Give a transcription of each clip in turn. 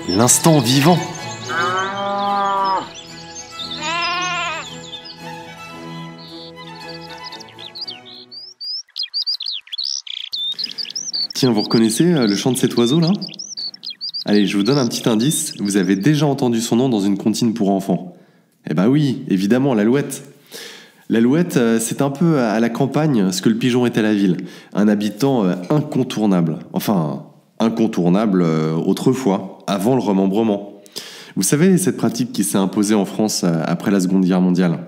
L'instant vivant. Tiens, vous reconnaissez le chant de cet oiseau là ? Allez, je vous donne un petit indice, vous avez déjà entendu son nom dans une comptine pour enfants. Eh ben oui, évidemment, l'alouette. L'alouette, c'est un peu à la campagne ce que le pigeon est à la ville. Un habitant incontournable. Enfin, incontournable autrefois, avant le remembrement. Vous savez, cette pratique qui s'est imposée en France après la Seconde Guerre mondiale.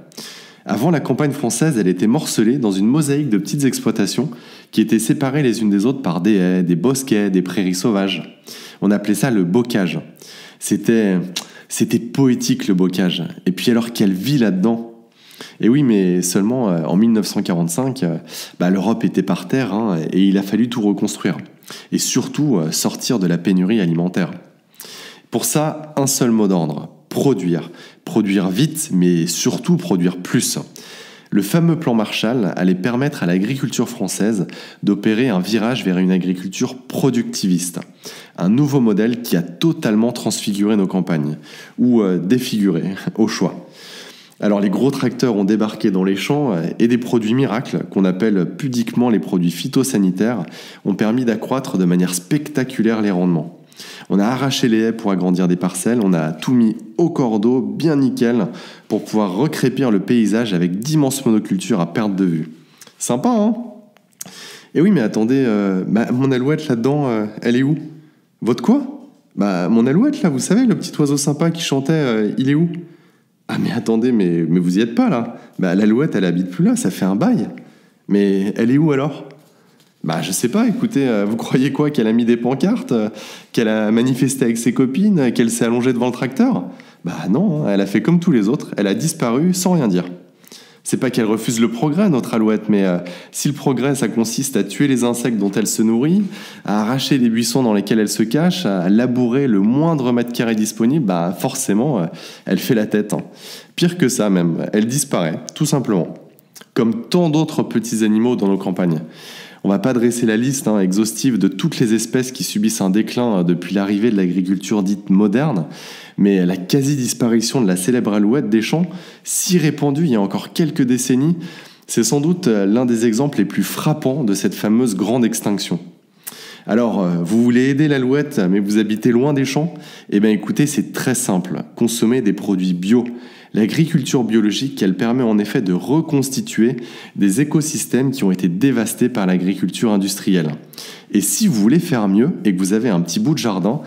Avant, la campagne française, elle était morcelée dans une mosaïque de petites exploitations qui étaient séparées les unes des autres par des haies, des bosquets, des prairies sauvages. On appelait ça le bocage. C'était poétique, le bocage. Et puis alors, quelle vie là-dedans ? Et oui, mais seulement en 1945, l'Europe était par terre et il a fallu tout reconstruire. Et surtout, sortir de la pénurie alimentaire. Pour ça, un seul mot d'ordre, produire. Produire vite, mais surtout produire plus. Le fameux plan Marshall allait permettre à l'agriculture française d'opérer un virage vers une agriculture productiviste. Un nouveau modèle qui a totalement transfiguré nos campagnes, ou défiguré, au choix. Alors les gros tracteurs ont débarqué dans les champs et des produits miracles, qu'on appelle pudiquement les produits phytosanitaires, ont permis d'accroître de manière spectaculaire les rendements. On a arraché les haies pour agrandir des parcelles, on a tout mis au cordeau, bien nickel, pour pouvoir recrépir le paysage avec d'immenses monocultures à perte de vue. Sympa, hein ? Et oui, mais attendez, mon alouette là-dedans, elle est où ? Votre quoi ? Mon alouette là, vous savez, le petit oiseau sympa qui chantait, il est où ? Ah mais attendez, mais vous y êtes pas là ? L'alouette, elle habite plus là, ça fait un bail. Mais elle est où alors ? Je sais pas, écoutez, vous croyez quoi ? Qu'elle a mis des pancartes ? Qu'elle a manifesté avec ses copines ? Qu'elle s'est allongée devant le tracteur ? Non, elle a fait comme tous les autres, elle a disparu sans rien dire. C'est pas qu'elle refuse le progrès, notre alouette, mais si le progrès, ça consiste à tuer les insectes dont elle se nourrit, à arracher les buissons dans lesquels elle se cache, à labourer le moindre mètre carré disponible, forcément, elle fait la tête. Pire que ça même, elle disparaît, tout simplement. Comme tant d'autres petits animaux dans nos campagnes. On va pas dresser la liste exhaustive de toutes les espèces qui subissent un déclin depuis l'arrivée de l'agriculture dite moderne, mais la quasi-disparition de la célèbre alouette des champs, si répandue il y a encore quelques décennies, c'est sans doute l'un des exemples les plus frappants de cette fameuse grande extinction. Alors, vous voulez aider l'alouette, mais vous habitez loin des champs ? Eh bien écoutez, c'est très simple, consommez des produits bio. L'agriculture biologique, elle permet en effet de reconstituer des écosystèmes qui ont été dévastés par l'agriculture industrielle. Et si vous voulez faire mieux et que vous avez un petit bout de jardin,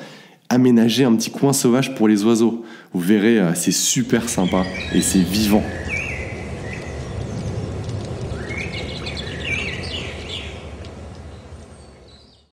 aménagez un petit coin sauvage pour les oiseaux. Vous verrez, c'est super sympa et c'est vivant.